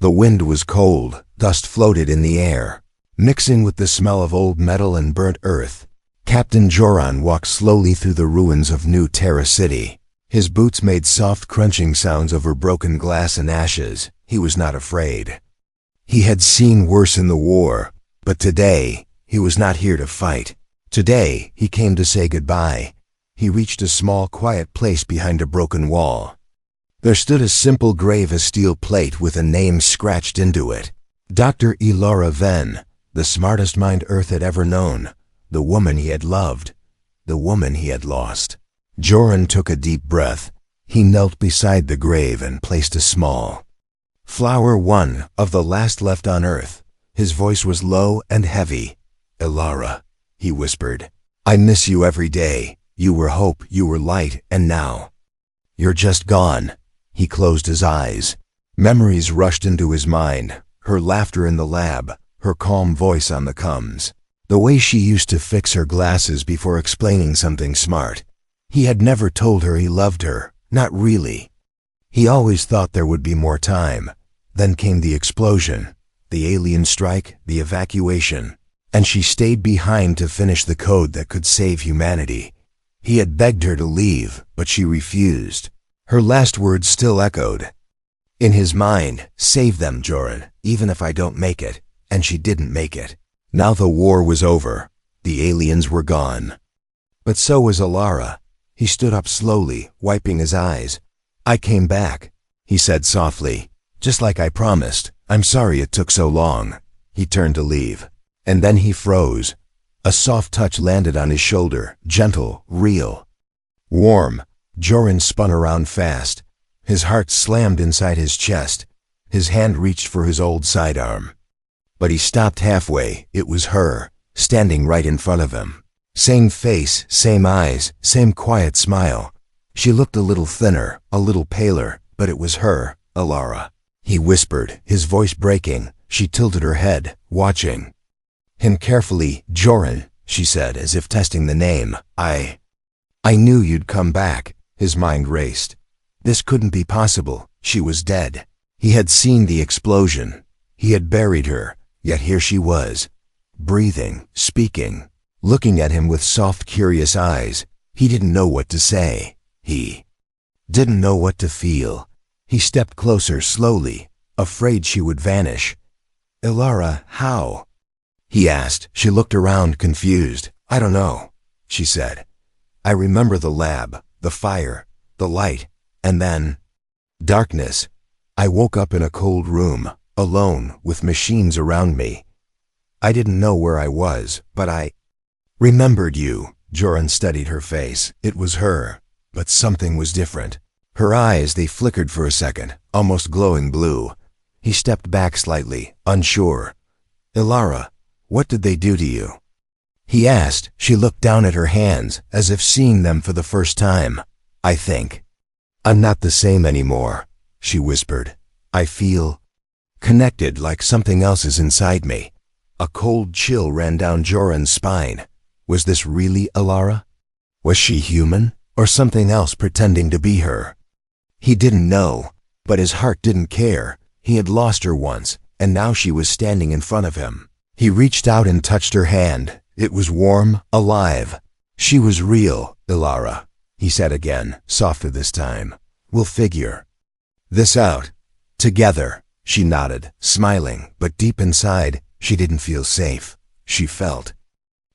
The wind was cold, dust floated in the air, mixing with the smell of old metal and burnt earth. Captain Joran walked slowly through the ruins of New Terra City. His boots made soft crunching sounds over broken glass and ashes. He was not afraid. He had seen worse in the war, but today, he was not here to fight. Today, he came to say goodbye. He reached a small, quiet place behind a broken wall. There stood a simple grave, a steel plate with a name scratched into it. Dr. Elara Venn, the smartest mind Earth had ever known, the woman he had loved, the woman he had lost. Joran took a deep breath. He knelt beside the grave and placed a small flower, one of the last left on Earth. His voice was low and heavy. "Elara," he whispered, "I miss you every day. You were hope, you were light, and now you're just gone." He closed his eyes. Memories rushed into his mind. Her laughter in the lab, her calm voice on the comms, the way she used to fix her glasses before explaining something smart. He had never told her he loved her, not really. He always thought there would be more time. Then came the explosion, the alien strike, the evacuation, and she stayed behind to finish the code that could save humanity. He had begged her to leave, but she refused. Her last words still echoed in his mind, "Save them, Joran, even if I don't make it." And she didn't make it. Now the war was over. The aliens were gone. But so was Elara. He stood up slowly, wiping his eyes. "I came back," he said softly, "just like I promised. I'm sorry it took so long." He turned to leave. And then he froze. A soft touch landed on his shoulder, gentle, real, warm. Joran spun around fast. His heart slammed inside his chest. His hand reached for his old sidearm. But he stopped halfway. It was her, standing right in front of him. Same face, same eyes, same quiet smile. She looked a little thinner, a little paler, but it was her, Elara. He whispered, his voice breaking. She tilted her head, watching him carefully. "Joran," she said, as if testing the name. I knew you'd come back." His mind raced. This couldn't be possible. She was dead. He had seen the explosion. He had buried her, yet here she was, breathing, speaking, looking at him with soft, curious eyes. He didn't know what to say. He didn't know what to feel. He stepped closer slowly, afraid she would vanish. "Elara, how?" he asked. She looked around, confused. "I don't know," she said. "I remember the lab, the fire, the light, and then darkness. I woke up in a cold room, alone, with machines around me. I didn't know where I was, but I remembered you." Joran studied her face. It was her, but something was different. Her eyes, they flickered for a second, almost glowing blue. He stepped back slightly, unsure. "Elara, what did they do to you?" he asked. She looked down at her hands, as if seeing them for the first time. "I think I'm not the same anymore," she whispered. "I feel connected, like something else is inside me." A cold chill ran down Joran's spine. Was this really Elara? Was she human, or something else pretending to be her? He didn't know, but his heart didn't care. He had lost her once, and now she was standing in front of him. He reached out and touched her hand. It was warm, alive. "She was real, Elara," he said again, softer this time. "We'll figure this out together." She nodded, smiling, but deep inside, she didn't feel safe. She felt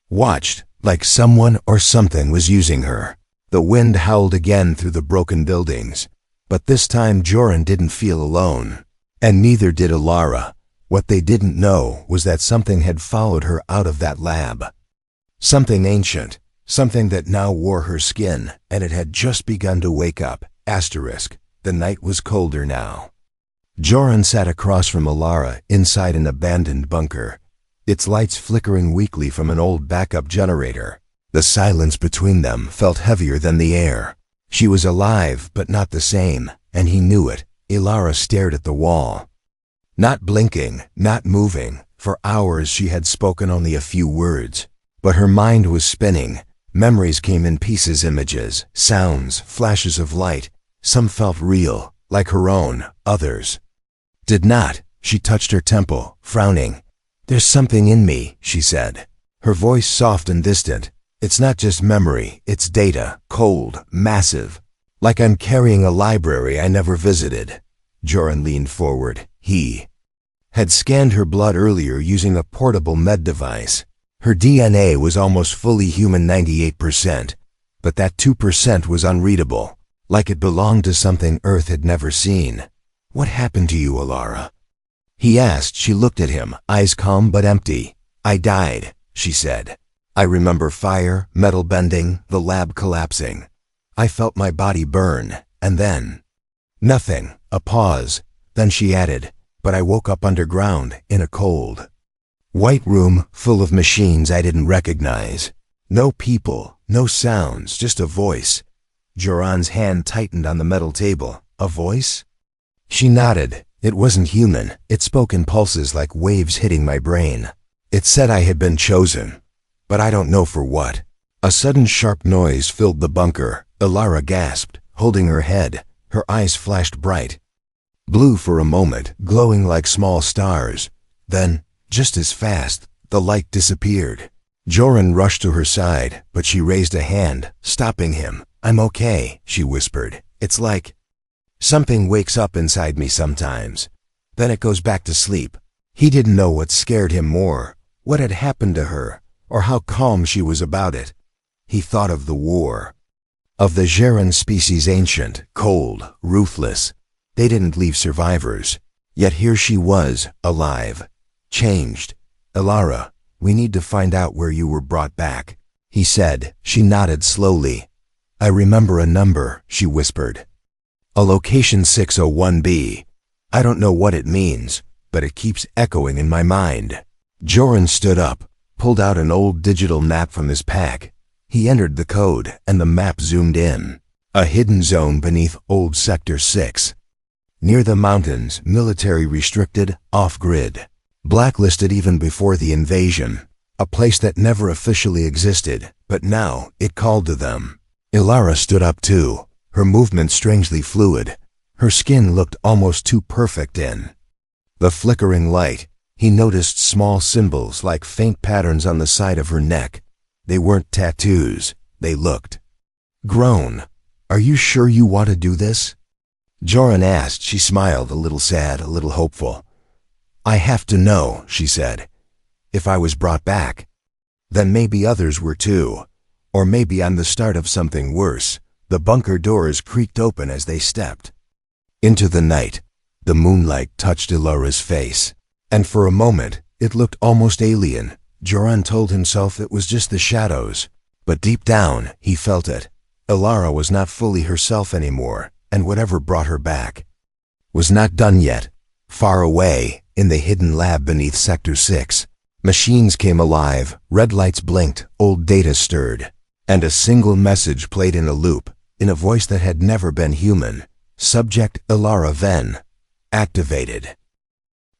watched, like someone or something was using her. The wind howled again through the broken buildings, but this time Joran didn't feel alone, and neither did Elara. What they didn't know was that something had followed her out of that lab. Something ancient, something that now wore her skin, and it had just begun to wake up. Asterisk. The night was colder now. Joran sat across from Elara inside an abandoned bunker, its lights flickering weakly from an old backup generator. The silence between them felt heavier than the air. She was alive, but not the same, and he knew it. Elara stared at the wall, not blinking, not moving. For hours she had spoken only a few words, but her mind was spinning. Memories came in pieces, images, sounds, flashes of light. Some felt real, like her own. Others did not. She touched her temple, frowning. "There's something in me," she said. Her voice soft and distant. "It's not just memory, it's data, cold, massive. Like I'm carrying a library I never visited." Joran leaned forward. He had scanned her blood earlier using a portable med device. Her DNA was almost fully human, 98%, but that 2% was unreadable, like it belonged to something Earth had never seen. "What happened to you, Alara?" he asked. She looked at him, eyes calm but empty. "I died," she said. "I remember fire, metal bending, the lab collapsing. I felt my body burn, and then nothing." A pause. Then she added, "But I woke up underground, in a cold, white room full of machines I didn't recognize. No people, no sounds, just a voice." Joran's hand tightened on the metal table. "A voice?" She nodded. "It wasn't human. It spoke in pulses like waves hitting my brain. It said I had been chosen, but I don't know for what." A sudden sharp noise filled the bunker. Alara gasped, holding her head. Her eyes flashed bright blue for a moment, glowing like small stars. Then, just as fast, the light disappeared. Joran rushed to her side, but she raised a hand, stopping him. "I'm okay," she whispered. "It's like something wakes up inside me sometimes. Then it goes back to sleep." He didn't know what scared him more, what had happened to her, or how calm she was about it. He thought of the war, of the Geran species, ancient, cold, ruthless. They didn't leave survivors. Yet here she was, alive, changed. "Alara, we need to find out where you were brought back," he said. She nodded slowly. "I remember a number," she whispered. "A location 601B. I don't know what it means, but it keeps echoing in my mind." Joran stood up, pulled out an old digital map from his pack. He entered the code, and the map zoomed in. A hidden zone beneath old Sector 6. Near the mountains, military restricted, off-grid. Blacklisted even before the invasion. A place that never officially existed, but now it called to them. Alara stood up too, her movement strangely fluid. Her skin looked almost too perfect in the flickering light. He noticed small symbols like faint patterns on the side of her neck. They weren't tattoos. They looked grown. "Are you sure you want to do this?" Joran asked. She smiled, a little sad, a little hopeful. "I have to know," she said. "If I was brought back, then maybe others were too. Or maybe I'm the start of something worse." The bunker doors creaked open as they stepped into the night. The moonlight touched Alara's face, and for a moment it looked almost alien. Joran told himself it was just the shadows, but deep down he felt it. Alara was not fully herself anymore, and whatever brought her back was not done yet. Far away, in the hidden lab beneath Sector 6, machines came alive, red lights blinked, old data stirred, and a single message played in a loop, in a voice that had never been human. Subject: Alara Ven. Activated.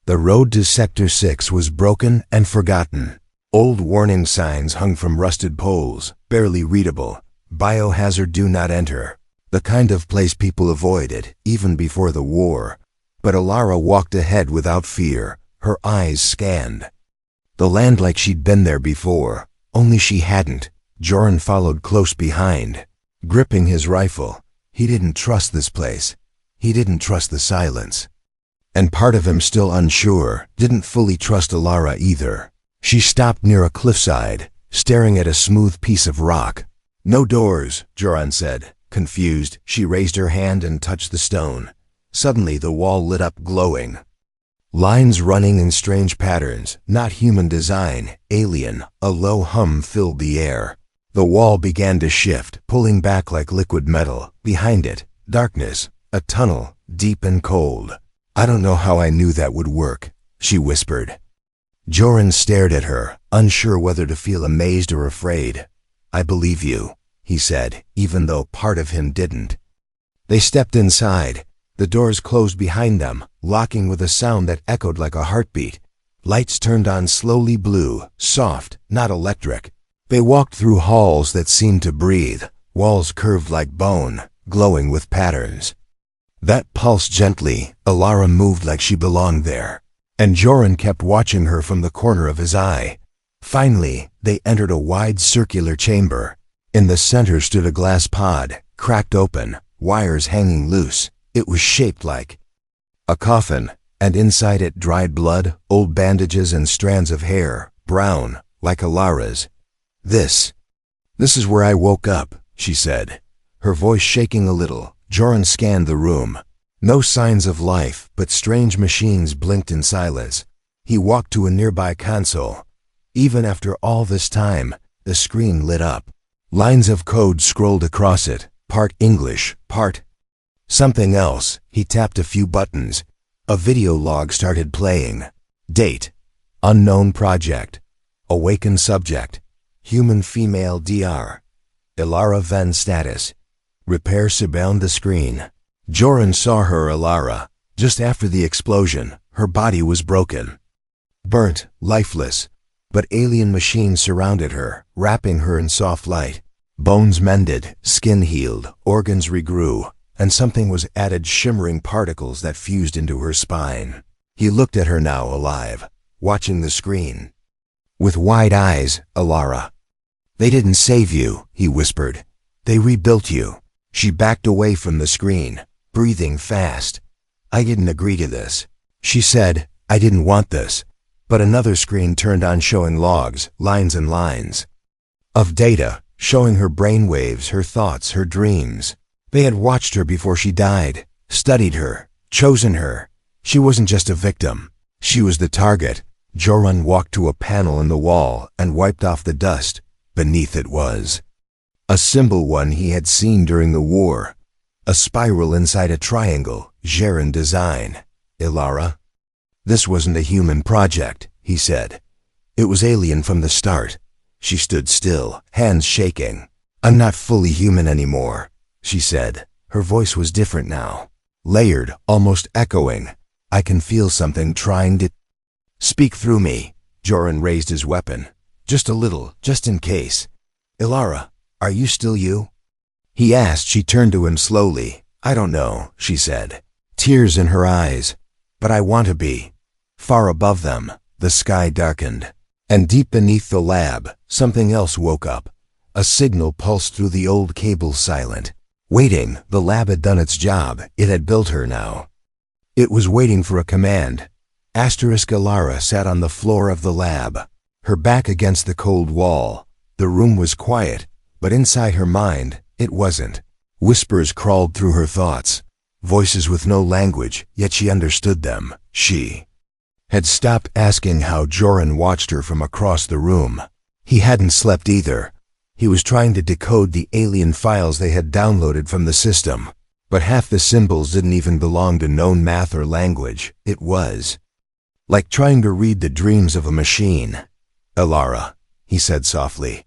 The road to Sector 6 was broken and forgotten. Old warning signs hung from rusted poles, barely readable. Biohazard, do not enter. The kind of place people avoided, even before the war. But Alara walked ahead without fear, her eyes scanned the land like she'd been there before, only she hadn't. Joran followed close behind, gripping his rifle. He didn't trust this place. He didn't trust the silence. And part of him, still unsure, didn't fully trust Alara either. She stopped near a cliffside, staring at a smooth piece of rock. "No doors," Joran said. Confused, she raised her hand and touched the stone. Suddenly the wall lit up, glowing. Lines running in strange patterns, not human design, alien. A low hum filled the air. The wall began to shift, pulling back like liquid metal. Behind it, darkness, a tunnel, deep and cold. "I don't know how I knew that would work," she whispered. Joran stared at her, unsure whether to feel amazed or afraid. "I believe you," he said, even though part of him didn't. They stepped inside. The doors closed behind them, locking with a sound that echoed like a heartbeat. Lights turned on slowly, blue, soft, not electric. They walked through halls that seemed to breathe, walls curved like bone, glowing with patterns that pulsed gently. Alara moved like she belonged there. and Joran kept watching her from the corner of his eye. Finally, they entered a wide circular chamber. In the center stood a glass pod, cracked open, wires hanging loose. It was shaped like a coffin, and inside it dried blood, old bandages, and strands of hair, brown, like Alara's. This is where I woke up, she said, her voice shaking a little. Joran scanned the room. No signs of life, but strange machines blinked in silence. He walked to a nearby console. Even after all this time, the screen lit up. Lines of code scrolled across it, part English, part something else. He tapped a few buttons. A video log started playing. Date: unknown project. Awakened subject: human female Dr. Ilara Ven. Status: repair. Bound the screen. Joran saw her Ilara. Just after the explosion, her body was broken. Burnt, lifeless. But alien machines surrounded her, wrapping her in soft light. Bones mended, skin healed, organs regrew, and something was added, shimmering particles that fused into her spine. He looked at her now, alive, watching the screen. With wide eyes, Ilara. They didn't save you, he whispered. They rebuilt you. She backed away from the screen, breathing fast. I didn't agree to this. She said, I didn't want this. But another screen turned on, showing logs, lines and lines of data, showing her brainwaves, her thoughts, her dreams. They had watched her before she died, studied her, chosen her. She wasn't just a victim. She was the target. Joran walked to a panel in the wall and wiped off the dust. Beneath it was a symbol, one he had seen during the war. A spiral inside a triangle, Jaren design. Ilara. This wasn't a human project, he said. It was alien from the start. She stood still, hands shaking. I'm not fully human anymore, she said. Her voice was different now, layered, almost echoing. I can feel something trying to speak through me. Joran raised his weapon. Just a little, just in case. Ilara, are you still you? He asked. She turned to him slowly. I don't know, she said, tears in her eyes. But I want to be. Far above them, the sky darkened. And deep beneath the lab, something else woke up. A signal pulsed through the old cable, silent. Waiting. The lab had done its job. It had built her now. It was waiting for a command. Ilara sat on the floor of the lab, her back against the cold wall. The room was quiet, but inside her mind, it wasn't. Whispers crawled through her thoughts. Voices with no language, yet she understood them. She had stopped asking how Joran watched her from across the room. He hadn't slept either. He was trying to decode the alien files they had downloaded from the system. But half the symbols didn't even belong to known math or language. It was like trying to read the dreams of a machine. Ilara, he said softly,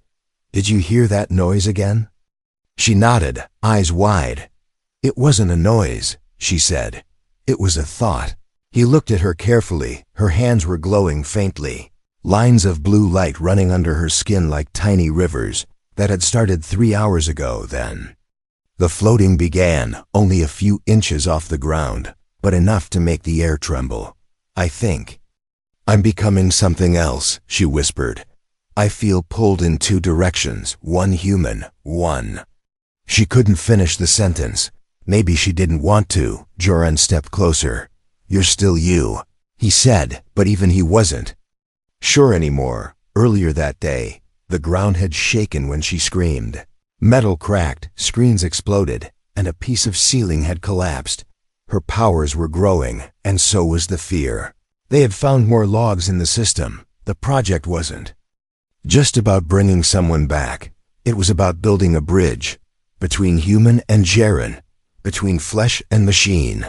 did you hear that noise again? She nodded, eyes wide. It wasn't a noise, she said. It was a thought. He looked at her carefully. Her hands were glowing faintly. Lines of blue light running under her skin like tiny rivers that had started 3 hours ago then. The floating began, only a few inches off the ground, but enough to make the air tremble. I think I'm becoming something else, she whispered. I feel pulled in 2 directions, one human, one. She couldn't finish the sentence. Maybe she didn't want to. Joran stepped closer. You're still you, he said, but even he wasn't sure anymore. Earlier that day, the ground had shaken when she screamed. Metal cracked, screens exploded, and a piece of ceiling had collapsed. Her powers were growing, and so was the fear. They had found more logs in the system. The project wasn't just about bringing someone back. It was about building a bridge between human and Jaren, between flesh and machine.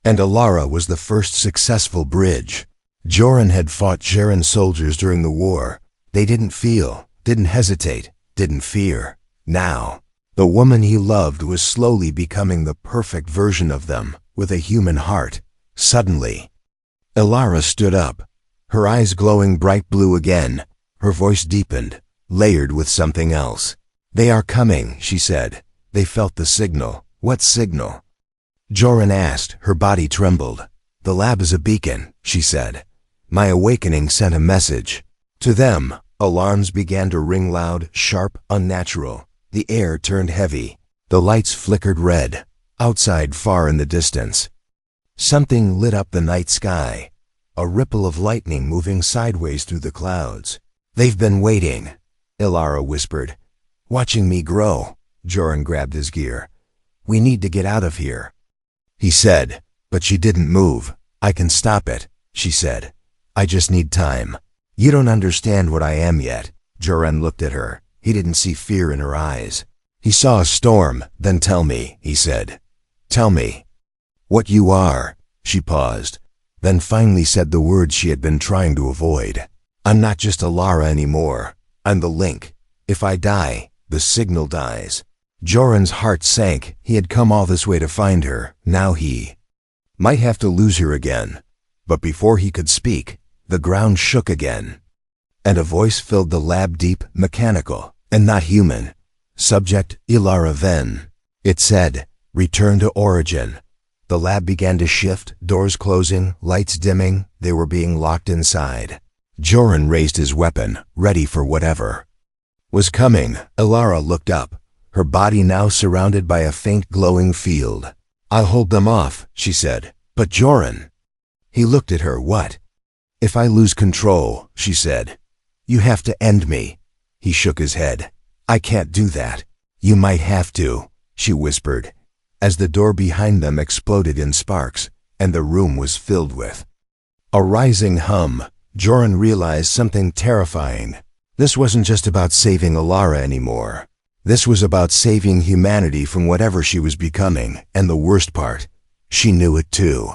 And Ilara was the first successful bridge. Joran had fought Jaren soldiers during the war. They didn't feel, didn't hesitate, didn't fear. Now, the woman he loved was slowly becoming the perfect version of them, with a human heart. Suddenly, Ilara stood up, her eyes glowing bright blue again. Her voice deepened, layered with something else. They are coming, she said. They felt the signal. What signal? Joran asked. Her body trembled. "The lab is a beacon," she said. "My awakening sent a message." To them, alarms began to ring loud, sharp, unnatural. The air turned heavy. The lights flickered red. Outside, far in the distance, something lit up the night sky. A ripple of lightning moving sideways through the clouds. "They've been waiting," Ilara whispered. "Watching me grow." Joran grabbed his gear. "We need to get out of here," he said, but she didn't move. "I can stop it," she said. "I just need time." "You don't understand what I am yet." Joran looked at her. He didn't see fear in her eyes. He saw a storm. "Then tell me," he said. "Tell me what you are." She paused, then finally said the words she had been trying to avoid. "I'm not just Ilara anymore. I'm the link. If I die, the signal dies." Joran's heart sank. He had come all this way to find her. Now he might have to lose her again. But before he could speak, the ground shook again, and a voice filled the lab, deep, mechanical, and not human. "Subject, Ilara Ven." It said, "Return to origin." The lab began to shift, doors closing, lights dimming. They were being locked inside. Joran raised his weapon, ready for whatever was coming. Ilara looked up, her body now surrounded by a faint glowing field. "I'll hold them off," she said. "But Joran." He looked at her. "What?" "If I lose control," she said, "you have to end me." He shook his head. "I can't do that." "You might have to," she whispered, as the door behind them exploded in sparks, and the room was filled with a rising hum. Joran realized something terrifying. This wasn't just about saving Ilara anymore. This was about saving humanity from whatever she was becoming, and the worst part, she knew it too.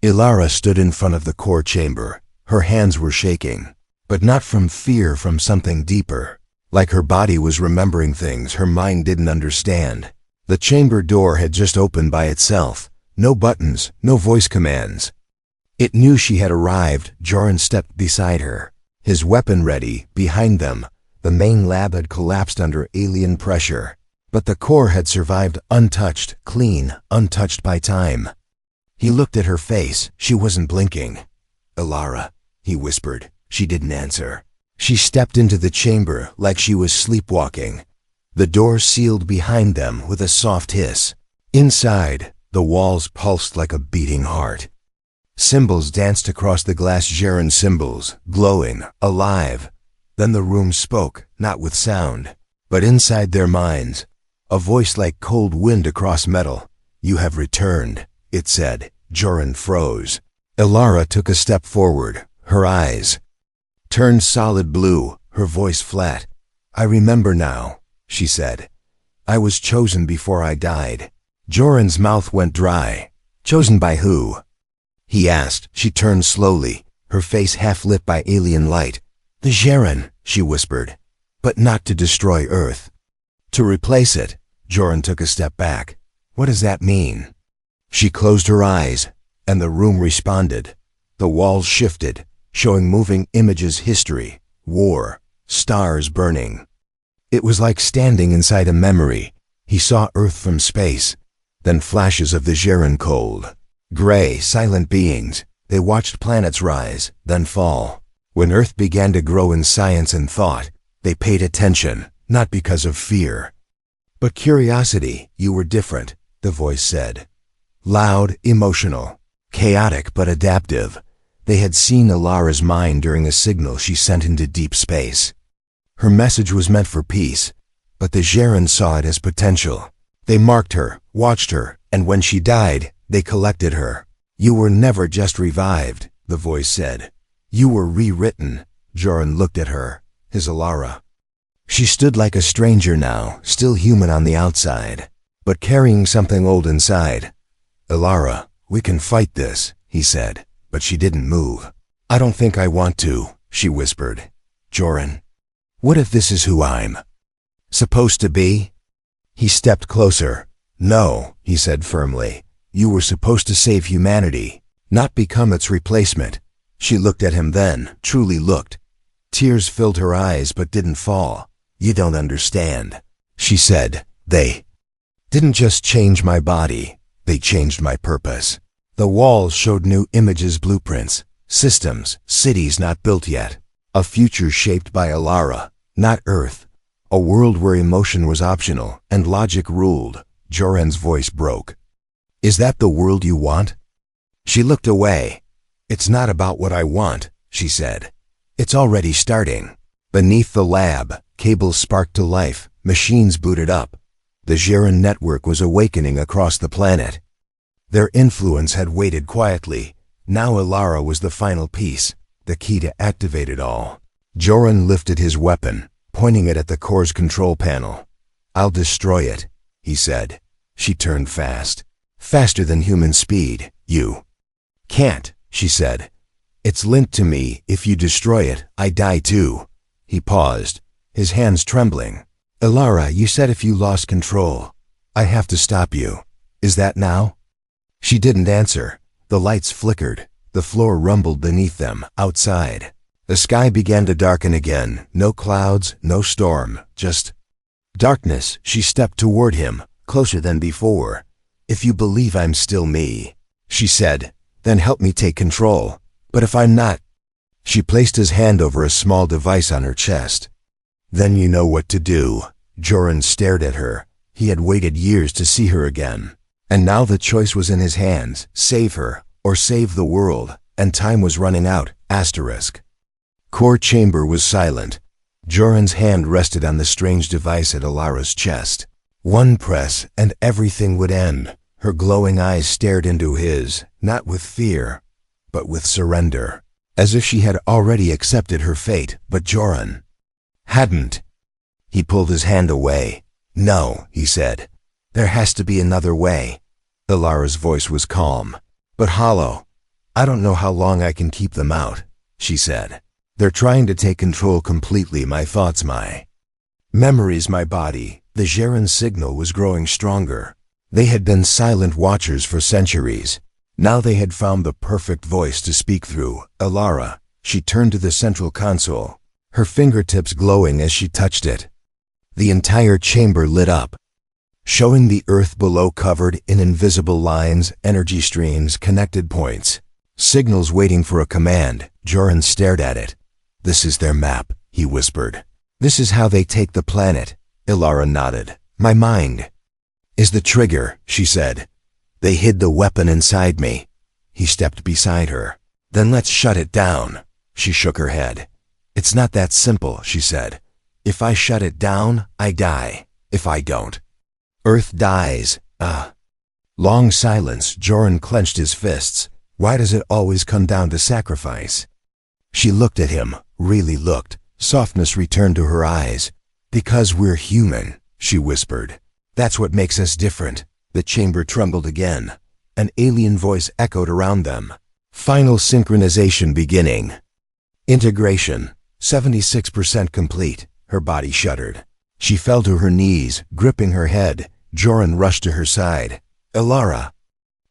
Ilara stood in front of the core chamber. Her hands were shaking, but not from fear, from something deeper. Like her body was remembering things her mind didn't understand. The chamber door had just opened by itself. No buttons, no voice commands. It knew she had arrived. Joran stepped beside her, his weapon ready. Behind them, the main lab had collapsed under alien pressure, but the core had survived untouched, clean, untouched by time. He looked at her face. She wasn't blinking. "Ilara," he whispered. She didn't answer. She stepped into the chamber like she was sleepwalking. The door sealed behind them with a soft hiss. Inside, the walls pulsed like a beating heart. Symbols danced across the glass, Joran symbols, glowing, alive. Then the room spoke, not with sound, but inside their minds. A voice like cold wind across metal. "You have returned," it said. Joran froze. Ilara took a step forward. Her eyes turned solid blue, her voice flat. "I remember now," she said. "I was chosen before I died." Joran's mouth went dry. "Chosen by who?" he asked. She turned slowly, her face half lit by alien light. "The Joran," she whispered, "but not to destroy Earth. To replace it." Joran took a step back. "What does that mean?" She closed her eyes, and the room responded. The walls shifted, showing moving images, history, war, stars burning. It was like standing inside a memory. He saw Earth from space, then flashes of the Joran, cold, gray, silent beings. They watched planets rise, then fall. When Earth began to grow in science and thought, they paid attention, not because of fear, but curiosity. "You were different," the voice said. Loud, emotional, chaotic but adaptive. They had seen Ilara's mind during a signal she sent into deep space. Her message was meant for peace, but the Joran saw it as potential. They marked her, watched her, and when she died, they collected her. "You were never just revived," the voice said. "You were rewritten." Joran looked at her, his Ilara. She stood like a stranger now, still human on the outside, but carrying something old inside. "Ilara, we can fight this," he said, but she didn't move. "I don't think I want to," she whispered. "Joran, what if this is who I'm supposed to be?" He stepped closer. "No," he said firmly. "You were supposed to save humanity, not become its replacement." She looked at him then, truly looked. Tears filled her eyes but didn't fall. "You don't understand," she said. "They didn't just change my body, they changed my purpose." The walls showed new images, blueprints, systems, cities not built yet. A future shaped by Alara, not Earth. A world where emotion was optional and logic ruled. Joran's voice broke. Is that the world you want? She looked away. It's not about what I want, she said. It's already starting. Beneath the lab, cables sparked to life, machines booted up. The Joran network was awakening across the planet. Their influence had waited quietly. Now Alara was the final piece, the key to activate it all. Joran lifted his weapon, pointing it at the core's control panel. I'll destroy it, he said. She turned fast. Faster than human speed, you. Can't, she said. It's linked to me. If you destroy it, I die too. He paused, his hands trembling. Alara, you said if you lost control, I have to stop you. Is that now? She didn't answer. The lights flickered. The floor rumbled beneath them, outside. The sky began to darken again. No clouds, no storm, just darkness. She stepped toward him, closer than before. If you believe I'm still me, she said, then help me take control. But if I'm not... She placed his hand over a small device on her chest. Then you know what to do. Joran stared at her. He had waited years to see her again. And now the choice was in his hands. Save her, or save the world. And time was running out. Asterisk. Core chamber was silent. Joran's hand rested on the strange device at Alara's chest. One press, and everything would end. Her glowing eyes stared into his, not with fear, but with surrender. As if she had already accepted her fate, but Joran hadn't. He pulled his hand away. No, he said. There has to be another way. Alara's voice was calm, but hollow. I don't know how long I can keep them out, she said. They're trying to take control completely, my thoughts, my memories, my body. The Joran signal was growing stronger. They had been silent watchers for centuries. Now they had found the perfect voice to speak through. Alara. She turned to the central console, her fingertips glowing as she touched it. The entire chamber lit up, showing the earth below covered in invisible lines, energy streams, connected points, signals waiting for a command. Joran stared at it. This is their map, he whispered. This is how they take the planet. Alara nodded. My mind is the trigger, she said. They hid the weapon inside me. He stepped beside her. Then let's shut it down. She shook her head. It's not that simple, she said. If I shut it down, I die. If I don't, Earth dies. Long silence. Joran clenched his fists. Why does it always come down to sacrifice? She looked at him, really looked. Softness returned to her eyes. Because we're human, she whispered. That's what makes us different. The chamber trembled again. An alien voice echoed around them. Final synchronization beginning. Integration. 76% complete. Her body shuddered. She fell to her knees, gripping her head. Joran rushed to her side. Alara.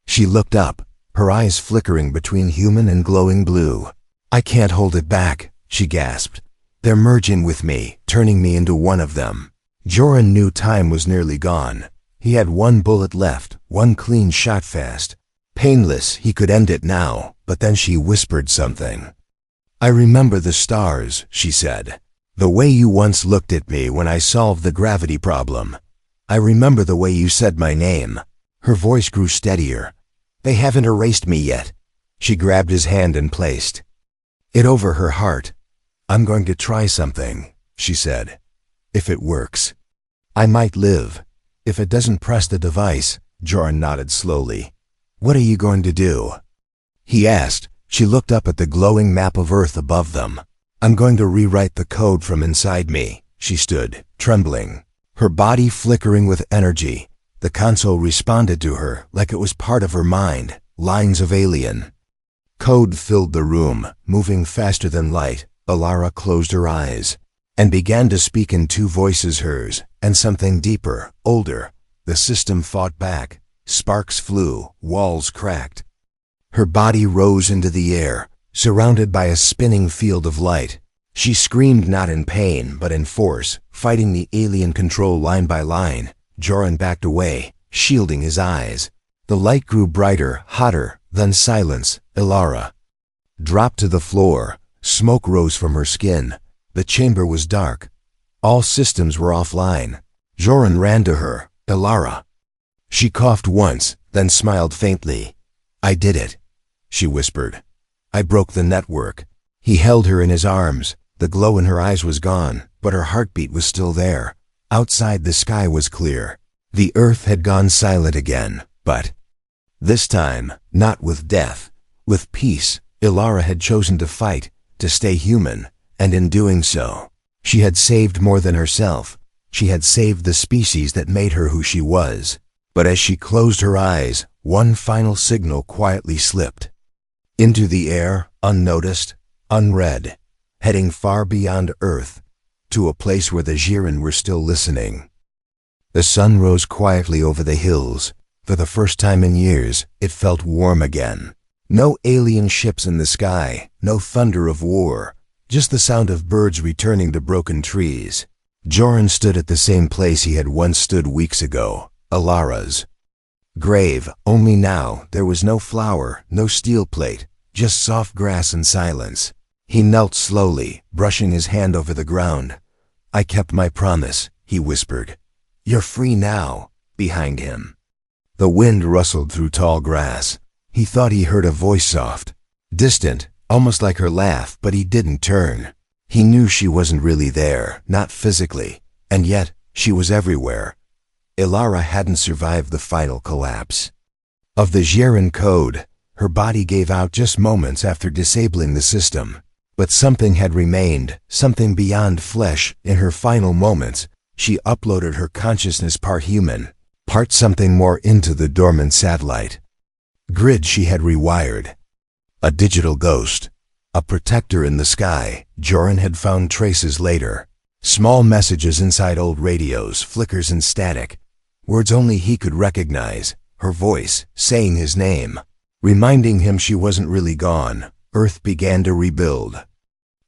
She looked up, her eyes flickering between human and glowing blue. I can't hold it back, she gasped. They're merging with me, turning me into one of them. Joran knew time was nearly gone. He had one bullet left, one clean shot fast. Painless, he could end it now, but then she whispered something. I remember the stars, she said. The way you once looked at me when I solved the gravity problem. I remember the way you said my name. Her voice grew steadier. They haven't erased me yet. She grabbed his hand and placed it over her heart. I'm going to try something, she said. If it works, I might live. If it doesn't press the device, Joran nodded slowly. What are you going to do? He asked. She looked up at the glowing map of Earth above them. I'm going to rewrite the code from inside me. She stood, trembling, her body flickering with energy. The console responded to her like it was part of her mind, lines of alien code filled the room, moving faster than light. Alara closed her eyes and began to speak in two voices, hers and something deeper, older. The system fought back. Sparks flew, walls cracked. Her body rose into the air, surrounded by a spinning field of light. She screamed not in pain, but in force, fighting the alien control line by line. Joran backed away, shielding his eyes. The light grew brighter, hotter, then silence. Ilara dropped to the floor. Smoke rose from her skin. The chamber was dark. All systems were offline. Joran ran to her. Ilara. She coughed once, then smiled faintly. I did it, she whispered. I broke the network. He held her in his arms. The glow in her eyes was gone, but her heartbeat was still there. Outside, the sky was clear. The earth had gone silent again, but this time, not with death, with peace. Ilara had chosen to fight, to stay human, and in doing so, she had saved more than herself. She had saved the species that made her who she was. But as she closed her eyes, one final signal quietly slipped into the air, unnoticed, unread, heading far beyond Earth, to a place where the Jiren were still listening. The sun rose quietly over the hills. For the first time in years, it felt warm again. No alien ships in the sky, no thunder of war, just the sound of birds returning to broken trees. Joran stood at the same place he had once stood weeks ago, Ilara's grave, only now there was no flower, no steel plate, just soft grass and silence. He knelt slowly, brushing his hand over the ground. I kept my promise, he whispered. You're free now. Behind him, the wind rustled through tall grass. He thought he heard a voice, soft, distant, almost like her laugh, but he didn't turn. He knew she wasn't really there, not physically, and yet she was everywhere. Ilara hadn't survived the final collapse of the Jiren code. Her body gave out just moments after disabling the system. But something had remained, something beyond flesh. In her final moments, she uploaded her consciousness, part human, part something more, into the dormant satellite grid she had rewired. A digital ghost, a protector in the sky. Joran had found traces later. Small messages inside old radios, flickers and static. Words only he could recognize. Her voice, saying his name, reminding him she wasn't really gone. Earth began to rebuild.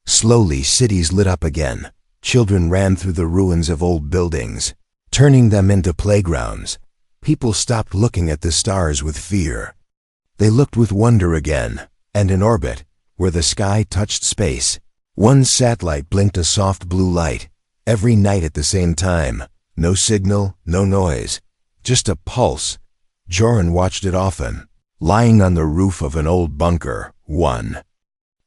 Slowly, cities lit up again. Children ran through the ruins of old buildings, turning them into playgrounds. People stopped looking at the stars with fear. They looked with wonder again. And in orbit, where the sky touched space, one satellite blinked a soft blue light. Every night at the same time. No signal, no noise, just a pulse. Joran watched it often, lying on the roof of an old bunker, one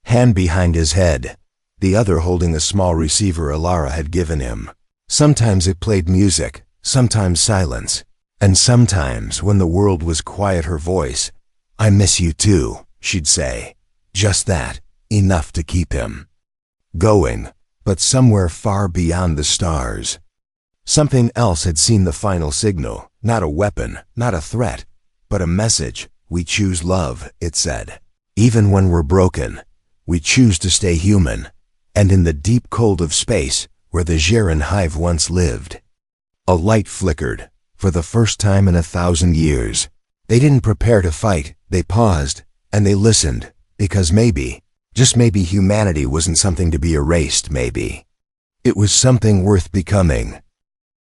hand behind his head, the other holding a small receiver Ilara had given him. Sometimes it played music, sometimes silence, and sometimes, when the world was quiet, her voice, I miss you too, she'd say. Just that, enough to keep him going, but somewhere far beyond the stars. Something else had seen the final signal, not a weapon, not a threat, but a message. We choose love, it said. Even when we're broken, we choose to stay human. And in the deep cold of space, where the Jiren hive once lived, a light flickered. For the first time in 1,000 years, they didn't prepare to fight. They paused, and they listened, because maybe, just maybe, humanity wasn't something to be erased. Maybe it was something worth becoming.